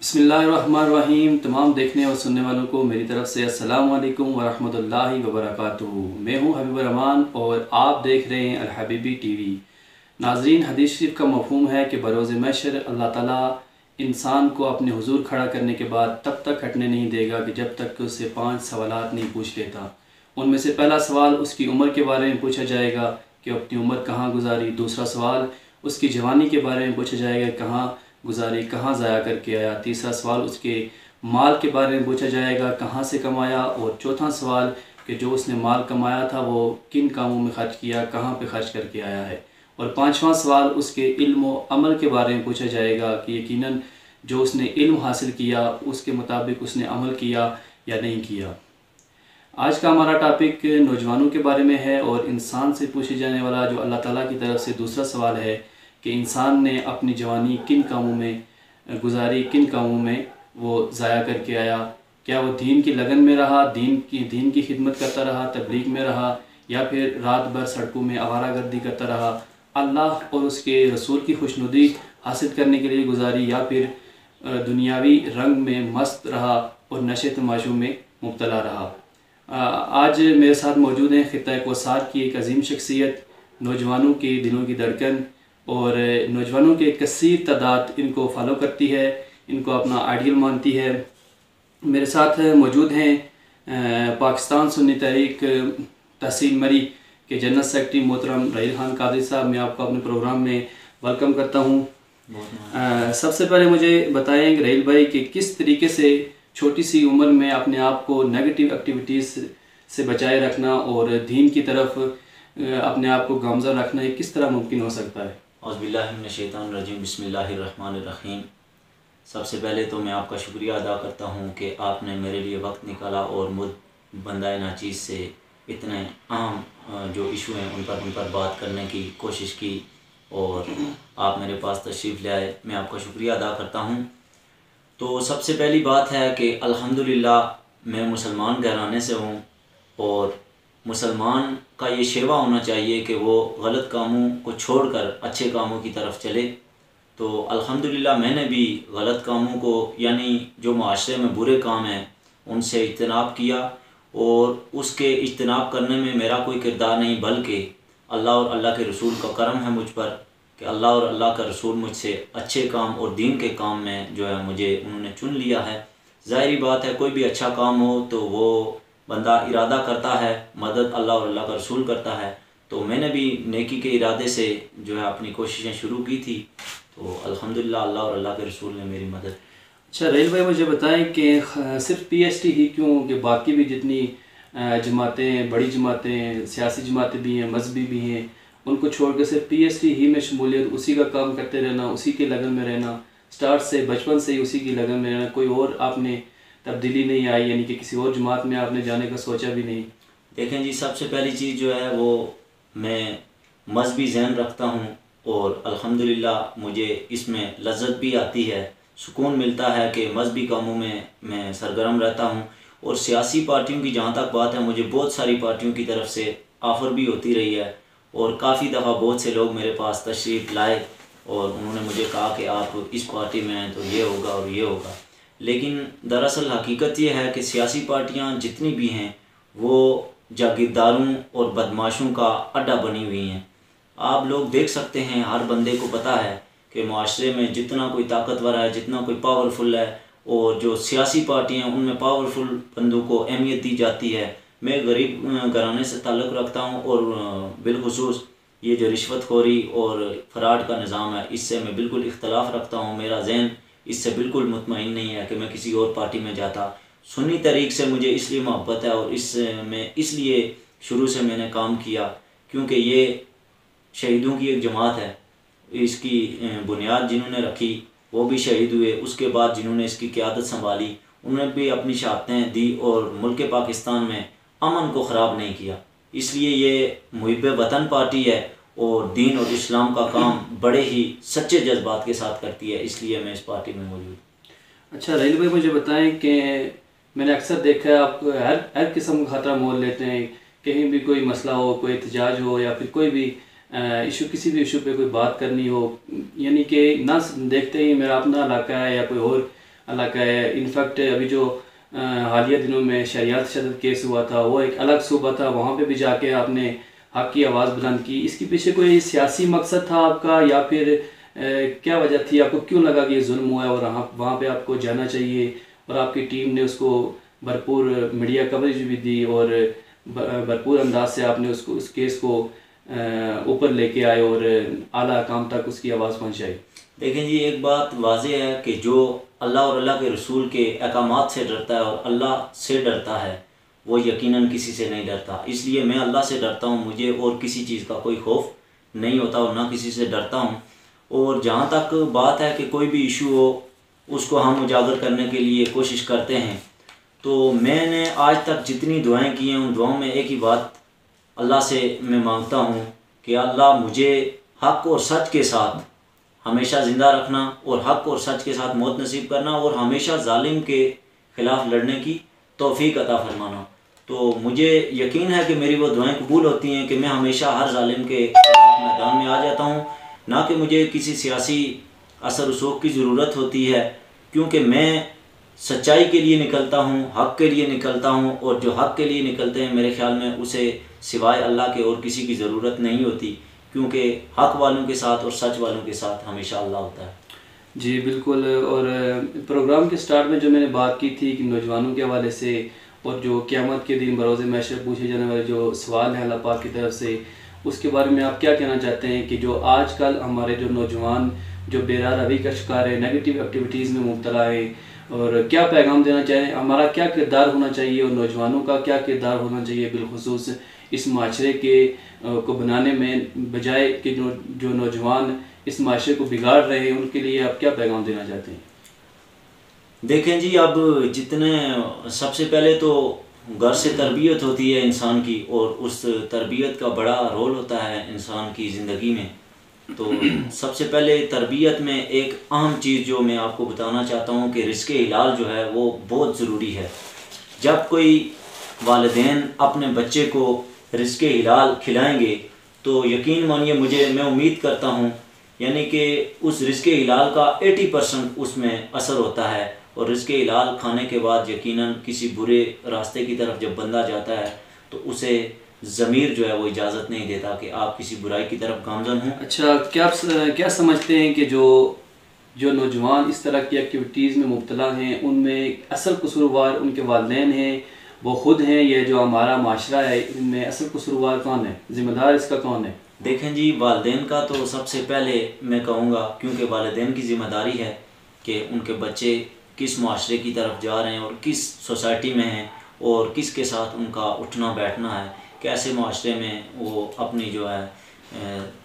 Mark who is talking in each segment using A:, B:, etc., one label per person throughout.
A: बिस्मिल्लाहिर्रहमानिर्रहीम। तमाम देखने और सुनने वालों को मेरी तरफ से अस्सलाम वालेकुम वरहमतुल्लाहि वबरकातुहू। मैं हूँ हबीबुर रहमान और आप देख रहे हैं अल हबीबी टीवी। नाज़रीन, हदीस शरीफ का मफ़हूम है कि बरोज़ महशर अल्लाह ताला इंसान को अपने हुजूर खड़ा करने के बाद तब तक हटने नहीं देगा कि जब तक कि उससे 5 सवालात नहीं पूछ लेता। उनमें से पहला सवाल उसकी उम्र के बारे में पूछा जाएगा कि अपनी उम्र कहाँ गुजारी। दूसरा सवाल उसकी जवानी के बारे में पूछा जाएगा, कहाँ गुजारी, कहाँ ज़ाया करके आया। तीसरा सवाल उसके माल के बारे में पूछा जाएगा, कहाँ से कमाया। और चौथा सवाल कि जो उसने माल कमाया था वो किन कामों में खर्च किया, कहाँ पे खर्च करके आया है। और पांचवा सवाल उसके इल्म व अमल के बारे में पूछा जाएगा कि यकीनन जो उसने इल्म हासिल किया उसके मुताबिक उसने अमल किया या नहीं किया। आज का हमारा टॉपिक नौजवानों के बारे में है और इंसान से पूछे जाने वाला जो अल्लाह ताला की तरफ से दूसरा सवाल है कि इंसान ने अपनी जवानी किन कामों में गुजारी, किन कामों में वो ज़ाया करके आया। क्या वो दीन की लगन में रहा, दीन की खिदमत करता रहा, तबलीग में रहा, या फिर रात भर सड़कों में आवारागर्दी करता रहा, अल्लाह और उसके रसूल की खुशनुदी हासिल करने के लिए गुजारी, या फिर दुनियावी रंग में मस्त रहा और नशे तमाशों में मुब्तला रहा। आज मेरे साथ मौजूद हैं खित्ता कौसार की एक अजीम शख्सियत, नौजवानों के दिलों की धड़कन, और नौजवानों के कसीर तादाद इनको फॉलो करती है, इनको अपना आइडियल मानती है। मेरे साथ मौजूद हैं पाकिस्तान सुन्नी तहरीक तहसील मरी के जनरल सेक्रेटरी मोहतरम रहील खान कादरी साहब। मैं आपको अपने प्रोग्राम में वेलकम करता हूँ। सबसे पहले मुझे बताएं रहील भाई कि किस तरीके से छोटी सी उम्र में अपने आप को नेगेटिव एक्टिविटीज़ से बचाए रखना और दीन की तरफ अपने आप को गामज़न रखना, ये किस तरह मुमकिन हो सकता है।
B: औज़ुबिल्लाहिमिनश्शैतानिर्रजीम, बिस्मिल्लाहिर्रहमानिर्रहीम। सबसे पहले तो मैं आपका शुक्रिया अदा करता हूँ कि आपने मेरे लिए वक्त निकाला और मुझ बंदा नाचीज़ से इतने अहम जो इशू हैं उन पर बात करने की कोशिश की और आप मेरे पास तशरीफ़ ले आए। मैं आपका शुक्रिया अदा करता हूँ। तो सबसे पहली बात है कि अल्हम्दुलिल्लाह मैं मुसलमान घराने से हूँ और मुसलमान का ये शेवा होना चाहिए कि वो गलत कामों को छोड़कर अच्छे कामों की तरफ चले। तो अल्हम्दुलिल्लाह मैंने भी गलत कामों को, यानी जो माशरे में बुरे काम हैं, उनसे इज्तनाब किया और उसके इज्तनाब करने में मेरा कोई किरदार नहीं, बल्कि अल्लाह और अल्लाह के रसूल का करम है मुझ पर कि अल्लाह और अल्लाह का रसूल मुझसे अच्छे काम और दीन के काम में जो है मुझे उन्होंने चुन लिया है। ज़ाहिरी बात है, कोई भी अच्छा काम हो तो वो बंदा इरादा करता है, मदद अल्लाह और अल्लाह का रसूल करता है। तो मैंने भी नेकी के इरादे से जो है अपनी कोशिशें शुरू की थी, तो अल्हम्दुलिल्लाह अल्लाह और अल्लाह के रसूल ने मेरी मदद।
A: अच्छा रहील भाई, मुझे बताएं कि सिर्फ पीएचटी ही क्यों कि बाकी भी जितनी जमातें, बड़ी जमातें, सियासी जमातें भी हैं, मजहबी भी हैं, उनको छोड़ कर सिर्फ पीएचटी ही में शमूलियत, उसी का काम करते रहना, उसी के लगन में रहना, स्टार्ट से बचपन से ही उसी की लगन में रहना, कोई और आपने तब्दीली नहीं आई, यानी कि किसी और जमात में आपने जाने का सोचा भी नहीं।
B: देखें जी, सबसे पहली चीज़ जो है वो मैं मजहबी ज़हन रखता हूँ और अल्हम्दुलिल्लाह मुझे इसमें लज्जत भी आती है, सुकून मिलता है कि मजहबी कामों में मैं सरगर्म रहता हूँ। और सियासी पार्टियों की जहाँ तक बात है, मुझे बहुत सारी पार्टियों की तरफ से ऑफ़र भी होती रही है और काफ़ी दफ़ा बहुत से लोग मेरे पास तशरीफ़ लाए और उन्होंने मुझे कहा कि आप इस पार्टी में हैं तो ये होगा और ये होगा। लेकिन दरअसल हकीकत ये है कि सियासी पार्टियाँ जितनी भी हैं वो जागीरदारों और बदमाशों का अड्डा बनी हुई हैं। आप लोग देख सकते हैं, हर बंदे को पता है कि माशरे में जितना कोई ताकतवर है, जितना कोई पावरफुल है, और जो सियासी पार्टियाँ हैं उनमें पावरफुल बंदों को अहमियत दी जाती है। मैं गरीब घराने से ताल्लुक़ रखता हूँ और बिलखुसूस ये जो रिश्वतखोरी और फ्रॉड का निज़ाम है, इससे मैं बिल्कुल इख्तलाफ रखता हूँ। मेरा ज़हन इससे बिल्कुल मुतमईन नहीं है कि मैं किसी और पार्टी में जाता। सुन्नी तरीक़ से मुझे इसलिए मोहब्बत है और इसमें इसलिए शुरू से मैंने काम किया क्योंकि ये शहीदों की एक जमात है। इसकी बुनियाद जिन्होंने रखी वो भी शहीद हुए, उसके बाद जिन्होंने इसकी क़यादत संभाली उन्होंने भी अपनी शहादतें दी और मुल्क पाकिस्तान में अमन को ख़राब नहीं किया। इसलिए ये मुहिब वतन पार्टी है और दीन और इस्लाम का काम बड़े ही सच्चे जज्बात के साथ करती है, इसलिए मैं इस पार्टी में मौजूद।
A: अच्छा रहील भाई, मुझे बताएं कि मैंने अक्सर देखा है आप हर किस्म का खतरा मोल लेते हैं। कहीं भी कोई मसला हो, कोई एहतजाज हो या फिर कोई भी इशू, किसी भी इशू पे कोई बात करनी हो, यानी कि ना देखते ही मेरा अपना इलाका है या कोई और अल्लाह का है। इनफैक्ट अभी जो हालिया दिनों में शरियत तशद्दुद केस हुआ था, वो एक अलग सूबा था, वहाँ पे भी जाके आपने हक़ की आवाज़ बुलंद की। इसके पीछे कोई सियासी मकसद था आपका, या फिर क्या वजह थी? आपको क्यों लगा कि ये जुल्म हुआ है और वहाँ पे आपको जाना चाहिए, और आपकी टीम ने उसको भरपूर मीडिया कवरेज भी दी और भरपूर अंदाज से आपने उसको उस केस को ऊपर लेके आए और आला काम तक उसकी आवाज़ पहुँचाई?
B: देखें जी, एक बात वाज़ेह है कि जो अल्लाह और अल्लाह के रसूल के अहकामात से डरता है और अल्लाह से डरता है, वो यकीनन किसी से नहीं डरता। इसलिए मैं अल्लाह से डरता हूँ, मुझे और किसी चीज़ का कोई खौफ नहीं होता और ना किसी से डरता हूँ। और जहाँ तक बात है कि कोई भी इशू हो उसको हम उजागर करने के लिए कोशिश करते हैं, तो मैंने आज तक जितनी दुआएं की हैं उन दुआओं में एक ही बात अल्लाह से मैं मांगता हूँ कि अल्लाह मुझे हक़ और सच के साथ हमेशा ज़िंदा रखना और हक़ और सच के साथ मौत नसीब करना और हमेशा जालिम के ख़िलाफ़ लड़ने की तौफ़ीक अता फरमाना। तो मुझे यकीन है कि मेरी वो दुआएं कबूल होती हैं कि मैं हमेशा हर जालिम के खिलाफ मैदान में आ जाता हूँ, ना कि मुझे किसी सियासी असर रसूख की ज़रूरत होती है, क्योंकि मैं सच्चाई के लिए निकलता हूँ, हक़ के लिए निकलता हूँ, और जो हक़ के लिए निकलते हैं मेरे ख़्याल में उसे सिवाय अल्लाह के और किसी की ज़रूरत नहीं होती, क्योंकि हक़ वालों के साथ और सच वालों के साथ हमेशा अल्लाह होता है।
A: जी बिल्कुल। और प्रोग्राम के स्टार्ट में जो मैंने बात की थी कि नौजवानों के हवाले से, और जो क़यामत के दिन बरोज़ महशर पूछे जाने वाले जो सवाल हैं अल्लाह पाक की तरफ से, उसके बारे में आप क्या कहना चाहते हैं कि जो आजकल हमारे जो नौजवान जो बेरा रवि का शिकार है, नेगेटिव एक्टिविटीज़ में मुब्तला है, और क्या पैगाम देना चाहें? हमारा क्या किरदार होना चाहिए और नौजवानों का क्या किरदार होना चाहिए बिलखुसूस इस माशरे के को बनाने में, बजाय कि जो नौजवान इस माशरे को बिगाड़ रहे हैं उनके लिए आप क्या पैगाम देना चाहते हैं?
B: देखें जी, अब जितने सबसे पहले तो घर से तरबियत होती है इंसान की, और उस तरबियत का बड़ा रोल होता है इंसान की ज़िंदगी में। तो सबसे पहले तरबियत में एक अहम चीज़ जो मैं आपको बताना चाहता हूँ कि रिज़्क़े हिलाल जो है वो बहुत ज़रूरी है। जब कोई वालिदैन अपने बच्चे को रिज़्क़े हिलाल खिलाएंगे तो यकीन मानिए मैं उम्मीद करता हूँ, यानी कि उस रिज़्क़े हिलाल का 80% उसमें असर होता है। और रिज़्क़े हिलाल खाने के बाद यकीनन किसी बुरे रास्ते की तरफ जब बंदा जाता है तो उसे ज़मीर जो है वो इजाज़त नहीं देता कि आप किसी बुराई की तरफ गामज़न हों।
A: अच्छा, क्या समझते हैं कि जो नौजवान इस तरह की एक्टिविटीज़ में मुब्तला हैं उनमें असल कसूरवार उनके वालिदैन हैं, वो ख़ुद हैं, या जो हमारा माशरा है, इनमें असल कसूरवार कौन है, ज़िम्मेदार इसका कौन है?
B: देखें जी, वालिदैन का तो सबसे पहले मैं कहूँगा, क्योंकि वालिदैन की ज़िम्मेदारी है कि उनके बच्चे किस माशरे की तरफ जा रहे हैं और किस सोसाइटी में हैं और किसके साथ उनका उठना बैठना है, कैसे माशरे में वो अपनी जो है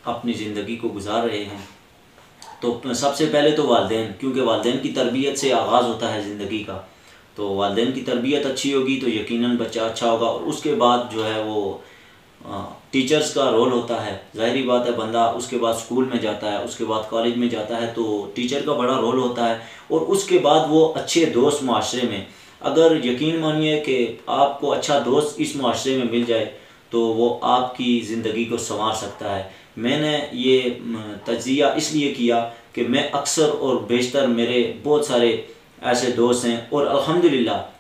B: अपनी ज़िंदगी को गुजार रहे हैं। तो सबसे पहले तो वालिदैन, क्योंकि वालिदैन की तरबियत से आगाज़ होता है ज़िंदगी का। तो वालिदैन की तरबियत अच्छी होगी तो यकीनन बच्चा अच्छा होगा। और उसके बाद जो है वो टीचर्स का रोल होता है। ज़ाहिरी बात है, बंदा उसके बाद स्कूल में जाता है, उसके बाद कॉलेज में जाता है, तो टीचर का बड़ा रोल होता है। और उसके बाद वो अच्छे दोस्त माशरे में, अगर यकीन मानिए कि आपको अच्छा दोस्त इस माशरे में मिल जाए तो वो आपकी ज़िंदगी को संवार सकता है। मैंने ये तज्ज़िया इसलिए किया कि मैं अक्सर और बेशतर मेरे बहुत सारे ऐसे दोस्त हैं, और अल्हम्दुलिल्लाह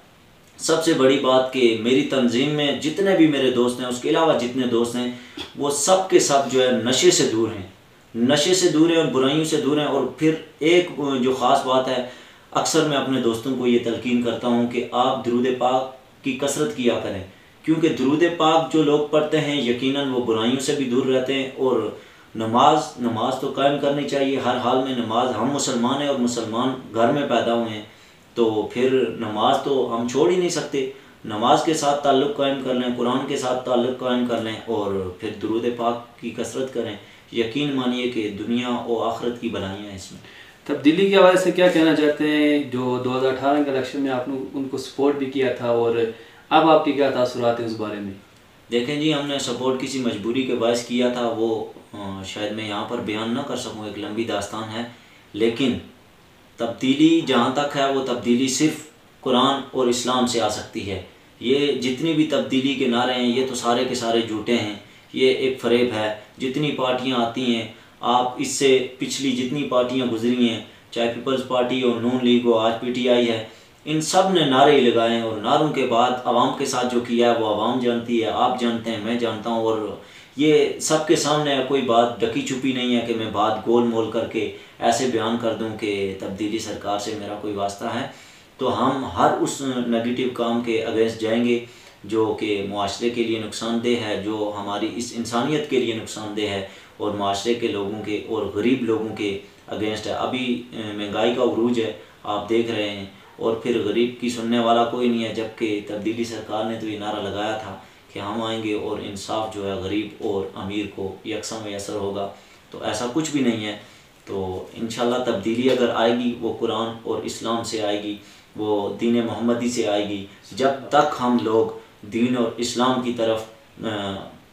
B: सबसे बड़ी बात कि मेरी तंजीम में जितने भी मेरे दोस्त हैं, उसके अलावा जितने दोस्त हैं, वो सब के सब जो है नशे से दूर हैं, नशे से दूर हैं और बुराइयों से दूर हैं। और फिर एक जो ख़ास बात है, अक्सर मैं अपने दोस्तों को ये तलकीन करता हूँ कि आप दुरूद पाक की कसरत किया करें, क्योंकि दुरूद पाक जो लोग पढ़ते हैं यकीनन वो बुराइयों से भी दूर रहते हैं। और नमाज तो कायम करनी चाहिए हर हाल में। नमाज, हम मुसलमान हैं और मुसलमान घर में पैदा हुए हैं, तो फिर नमाज तो हम छोड़ ही नहीं सकते। नमाज के साथ ताल्लुक़ कायम कर लें, कुरान के साथ ताल्लुक़ कायम कर लें और फिर दुरूद पाक की कसरत करें। यकीन मानिए कि दुनिया और आखिरत की भलाइयाँ हैं इसमें।
A: तब्दीली के हवाले से क्या कहना चाहते हैं? जो 2018 के इलेक्शन में आपने उनको सपोर्ट भी किया था, और अब आपके क्या तासुरात हैं उस बारे में?
B: देखें जी, हमने सपोर्ट किसी मजबूरी के बायस किया था, वो शायद मैं यहाँ पर बयान ना कर सकूँ, एक लंबी दास्तान है। लेकिन तब्दीली जहाँ तक है वो तब्दीली सिर्फ़ कुरान और इस्लाम से आ सकती है। ये जितनी भी तब्दीली के नारे हैं ये तो सारे के सारे झूठे हैं, ये एक फ़रेब है। जितनी पार्टियाँ आती हैं, आप इससे पिछली जितनी पार्टियाँ गुजरी हैं, चाहे पीपल्स पार्टी हो, नून लीग हो, आज पीटीआई है, इन सब ने नारे लगाए और नारों के बाद आवाम के साथ जो किया है वो आवाम जानती है, आप जानते हैं, मैं जानता हूँ। और ये सबके सामने कोई बात ढकी छुपी नहीं है कि मैं बात गोल मोल करके ऐसे बयान कर दूं कि तब्दीली सरकार से मेरा कोई वास्ता है। तो हम हर उस नेगेटिव काम के अगेंस्ट जाएंगे जो कि मुआशरे के लिए नुकसानदेह है, जो हमारी इस इंसानियत के लिए नुकसानदेह है और मुआशरे के लोगों के और गरीब लोगों के अगेंस्ट है। अभी महंगाई का उरूज है, आप देख रहे हैं, और फिर गरीब की सुनने वाला कोई नहीं है। जबकि तब्दीली सरकार ने तो ये नारा लगाया था कि हम आएंगे और इंसाफ जो है गरीब और अमीर को यकसा मैसर होगा, तो ऐसा कुछ भी नहीं है। तो इंशाल्लाह तब्दीली अगर आएगी वो कुरान और इस्लाम से आएगी, वो दीन मोहम्मदी से आएगी। जब तक हम लोग दीन और इस्लाम की तरफ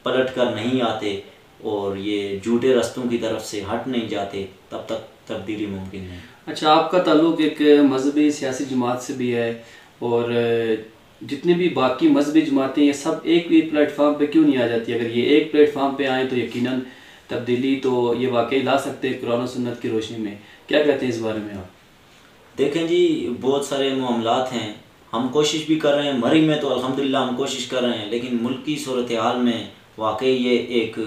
B: पलट कर नहीं आते और ये झूठे रास्तों की तरफ से हट नहीं जाते, तब तक तब्दीली मुमकिन नहीं।
A: अच्छा, आपका ताल्लुक़ एक मजहबी सियासी जमात से भी है, और जितनी भी बाकी मजहबी जमातें ये सब एक भी प्लेटफार्म पे क्यों नहीं आ जाती? अगर ये एक प्लेटफार्म पे आएँ तो यकीनन तब्दीली तो ये वाकई ला सकते हैं कुरान और सुन्नत की रोशनी में। क्या कहते हैं इस बारे में आप?
B: देखें जी, बहुत सारे मामलात हैं, हम कोशिश भी कर रहे हैं, मरी में तो अल्हम्दुलिल्लाह हम कोशिश कर रहे हैं, लेकिन मुल्क की सूरत हाल में वाकई ये एक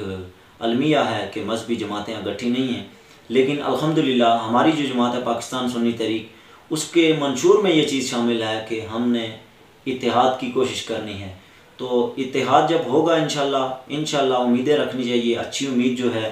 B: अलमिया है कि मजहबी जमातें इकट्ठी नहीं हैं। लेकिन अल्हम्दुलिल्लाह हमारी जो जमात है पाकिस्तान सुन्नी तहरीक, उसके मंशूर में ये चीज़ शामिल है कि हमने इत्तेहाद की कोशिश करनी है। तो इत्तेहाद जब होगा इंशाल्लाह उम्मीदें रखनी चाहिए। अच्छी उम्मीद जो है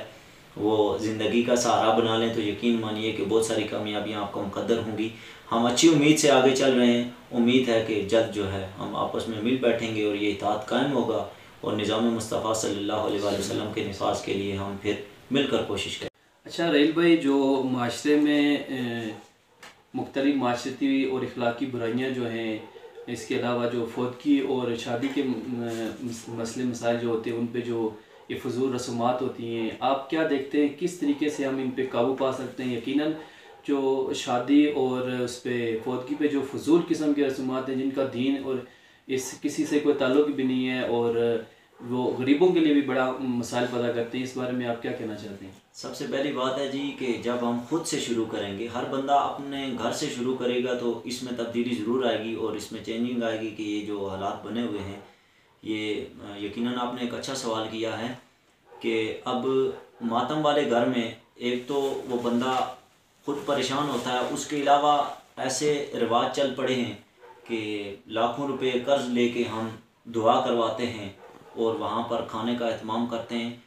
B: वो ज़िंदगी का सहारा बना लें तो यकीन मानिए कि बहुत सारी कामयाबियाँ आपको मुकद्दर होंगी। हम अच्छी उम्मीद से आगे चल रहे हैं, उम्मीद है कि जल्द जो है हम आपस में मिल बैठेंगे और ये इत्तेहाद कायम होगा और निज़ाम मुस्तफ़ा सल्लल्लाहु अलैहि वसल्लम के निफाज के लिए हम फिर मिलकर कोशिश करें।
A: अच्छा रहील भाई, जो माशरे में मुख्तलिफ माशरती और अखलाकी बुराइयाँ जो हैं, इसके अलावा जो फौतगी और शादी के मसले मसाइल जो होते हैं, उन पे जो ये फजूल रस्मात होती हैं, आप क्या देखते हैं किस तरीके से हम इन पे काबू पा सकते हैं? यकीनन जो शादी और उस पर फौतगी पे जो फजूल किस्म की रस्मात हैं जिनका दीन और इस किसी से कोई ताल्लुक़ भी नहीं है और वो गरीबों के लिए भी बड़ा मसाइल पैदा करते हैं, इस बारे में आप क्या कहना चाहते हैं?
B: सबसे पहली बात है जी कि जब हम खुद से शुरू करेंगे, हर बंदा अपने घर से शुरू करेगा तो इसमें तब्दीली ज़रूर आएगी और इसमें चेंजिंग आएगी कि ये जो हालात बने हुए हैं, ये यकीनन आपने एक अच्छा सवाल किया है कि अब मातम वाले घर में एक तो वो बंदा खुद परेशान होता है, उसके अलावा ऐसे रिवाज चल पड़े हैं कि लाखों रुपए कर्ज लेके हम दुआ करवाते हैं और वहाँ पर खाने का एहतमाम करते हैं।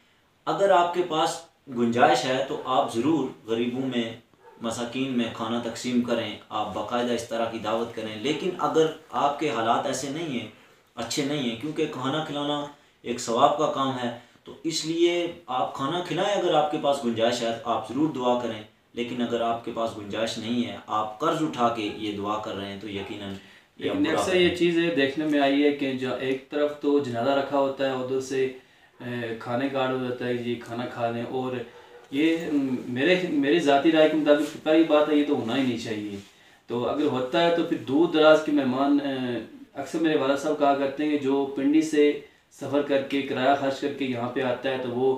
B: अगर आपके पास गुंजाइश है तो आप ज़रूर गरीबों में, मसाकीन में खाना तकसीम करें, आप बाकायदा इस तरह की दावत करें। लेकिन अगर आपके हालात ऐसे नहीं हैं, अच्छे नहीं हैं, क्योंकि खाना खिलाना एक सवाब का काम है, तो इसलिए आप खाना खिलाएं। अगर आपके पास गुंजाइश है तो आप ज़रूर दुआ करें, लेकिन अगर आपके पास गुंजाइश नहीं है, आप कर्ज उठा के ये दुआ कर रहे हैं, तो यकीनन
A: अक्सर ये चीज़ देखने में आई है कि जो एक तरफ तो जनाजा रखा होता है, उधर से खाने का ऑर्डर हो जाता है, ये खाना खा लें। और ये मेरी ज़ाती राय के मुताबिक पहली बात है, ये तो होना ही नहीं चाहिए। तो अगर होता है तो फिर दूर दराज के मेहमान, अक्सर मेरे वाला साहब कहा करते हैं कि जो पिंडी से सफ़र करके किराया खर्च करके यहाँ पे आता है तो वो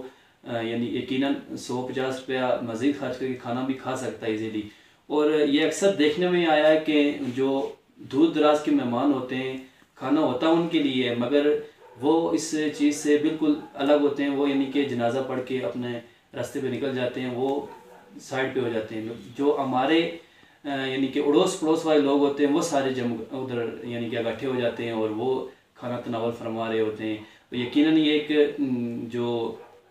A: यानी यकीनन 100-50 रुपया मज़ीद खर्च करके खाना भी खा सकता है इजीली। और ये अक्सर देखने में आया है कि जो दूर दराज के मेहमान होते हैं, खाना होता उनके लिए है, मगर वो इस चीज़ से बिल्कुल अलग होते हैं। वो यानी कि जनाजा पढ़ के अपने रास्ते पे निकल जाते हैं, वो साइड पे हो जाते हैं। जो हमारे यानी कि अड़ोस पड़ोस वाले लोग होते हैं वो सारे जम उधर यानी कि इकट्ठे हो जाते हैं और वो खाना तनावल फरमा रहे होते हैं। तो यकीनन ये एक जो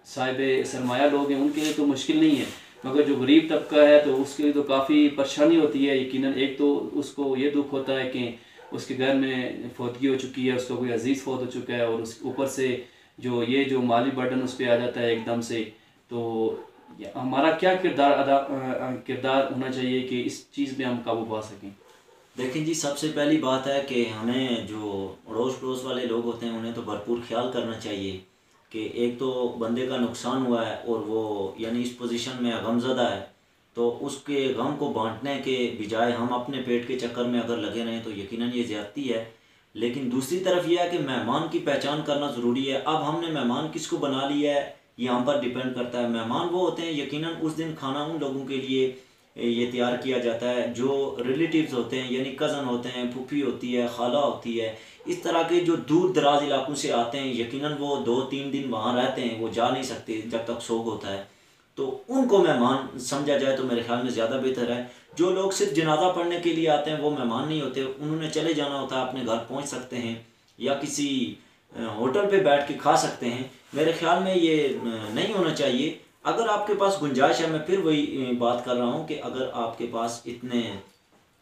A: साहिब सरमाया लोग हैं उनके लिए तो मुश्किल नहीं है, मगर जो गरीब तबका है तो उसके लिए तो काफ़ी परेशानी होती है। यकीनन एक तो उसको ये दुख होता है कि उसके घर में फौतगी हो चुकी है, उसका कोई अजीज़ फौत हो चुका है, और उस ऊपर से जो माली बर्डन उस पर आ जाता है एकदम से। तो हमारा क्या किरदार होना चाहिए कि इस चीज़ में हम काबू पा सकें?
B: देखिए जी, सबसे पहली बात है कि हमें जो अड़ोस पड़ोस वाले लोग होते हैं उन्हें तो भरपूर ख्याल करना चाहिए कि एक तो बंदे का नुकसान हुआ है और वो यानी इस पोजीशन में गमज़दा है, तो उसके गम को बांटने के बजाय हम अपने पेट के चक्कर में अगर लगे रहें तो यकीनन ये ज़्यादती है। लेकिन दूसरी तरफ यह है कि मेहमान की पहचान करना ज़रूरी है। अब हमने मेहमान किसको बना लिया है ये हम पर डिपेंड करता है। मेहमान वो होते हैं यकीनन उस दिन खाना उन लोगों के लिए ये तैयार किया जाता है। जो रिलेटिव्स होते हैं यानी कज़न होते हैं, फूफी होती है, खाला होती है, इस तरह के जो दूर दराज इलाकों से आते हैं, यकीनन वो 2-3 दिन वहाँ रहते हैं, वो जा नहीं सकते जब तक सोग होता है, तो उनको मेहमान समझा जाए तो मेरे ख्याल में ज़्यादा बेहतर है। जो लोग सिर्फ जनाजा पढ़ने के लिए आते हैं वो मेहमान नहीं होते, उन्होंने चले जाना होता है, अपने घर पहुँच सकते हैं या किसी होटल पे बैठ के खा सकते हैं। मेरे ख्याल में ये नहीं होना चाहिए। अगर आपके पास गुंजाइश है, मैं फिर वही बात कर रहा हूँ कि अगर आपके पास इतने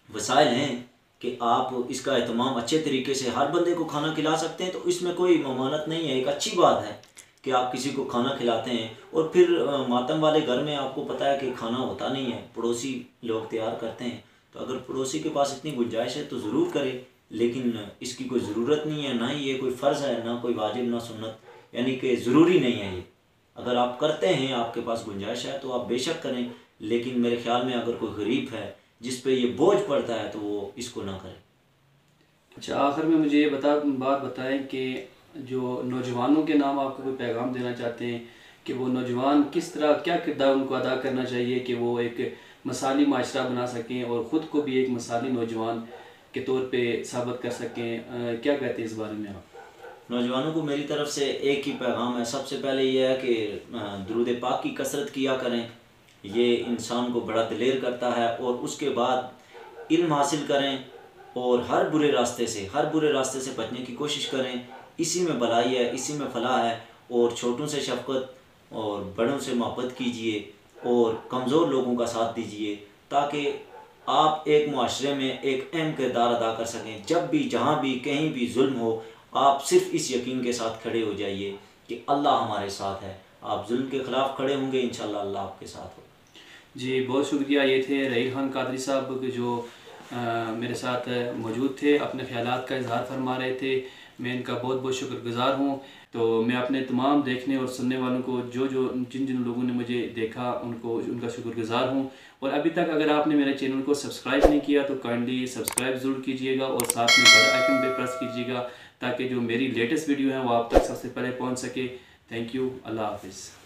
B: वसाइल हैं कि आप इसका एहतमाम अच्छे तरीके से हर बंदे को खाना खिला सकते हैं, तो इसमें कोई ममानत नहीं है। एक अच्छी बात है कि आप किसी को खाना खिलाते हैं। और फिर मातम वाले घर में आपको पता है कि खाना होता नहीं है, पड़ोसी लोग तैयार करते हैं, तो अगर पड़ोसी के पास इतनी गुंजाइश है तो ज़रूर करें, लेकिन इसकी कोई ज़रूरत नहीं है, ना ही ये कोई फ़र्ज़ है, ना कोई वाजिब, ना सुन्नत, यानी कि ज़रूरी नहीं है ये। अगर आप करते हैं, आपके पास गुंजाइश है तो आप बेशक करें, लेकिन मेरे ख्याल में अगर कोई गरीब है जिस पे ये बोझ पड़ता है तो वो इसको ना करे।
A: अच्छा, आखिर में मुझे ये बात बताएं कि जो नौजवानों के नाम आपको कोई पैगाम देना चाहते हैं कि वो नौजवान किस तरह, क्या किरदार उनको अदा करना चाहिए कि वो एक मिसाली माशरा बना सकें और ख़ुद को भी एक मिसाली नौजवान के तौर पे साबित कर सकें। क्या कहते हैं इस बारे में आप?
B: नौजवानों को मेरी तरफ से एक ही पैगाम है। सबसे पहले ये है कि दुरूद पाक की कसरत किया करें, ये इंसान को बड़ा दिलेर करता है। और उसके बाद इल्म हासिल करें और हर बुरे रास्ते से बचने की कोशिश करें। इसी में भलाई है, इसी में फलाह है। और छोटों से शफ़क़त और बड़ों से मोहब्बत कीजिए और कमज़ोर लोगों का साथ दीजिए, ताकि आप एक मुआशरे में एक अहम किरदार अदा कर सकें। जब भी, जहाँ भी, कहीं भी जुल्म हो, आप सिर्फ इस यकीन के साथ खड़े हो जाइए कि अल्लाह हमारे साथ है। आप जुल्म के ख़िलाफ़ खड़े होंगे, इंशाअल्लाह अल्लाह आपके साथ होगा।
A: जी, बहुत शुक्रिया। ये थे रहील खान कादरी साहब जो मेरे साथ मौजूद थे, अपने ख्यालात का इजहार फरमा रहे थे। मैं इनका बहुत बहुत शुक्रगुज़ार हूँ। तो मैं अपने तमाम देखने और सुनने वालों को, जिन लोगों ने मुझे देखा, उनका शुक्रगुज़ार हूँ। और अभी तक अगर आपने मेरे चैनल को सब्सक्राइब नहीं किया तो काइंडली सब्सक्राइब ज़रूर कीजिएगा और साथ में बेल आइकन पे प्रेस कीजिएगा, ताकि जो मेरी लेटेस्ट वीडियो है वो आप तक सबसे पहले पहुँच सके। Thank you. अल्लाह हाफिज़।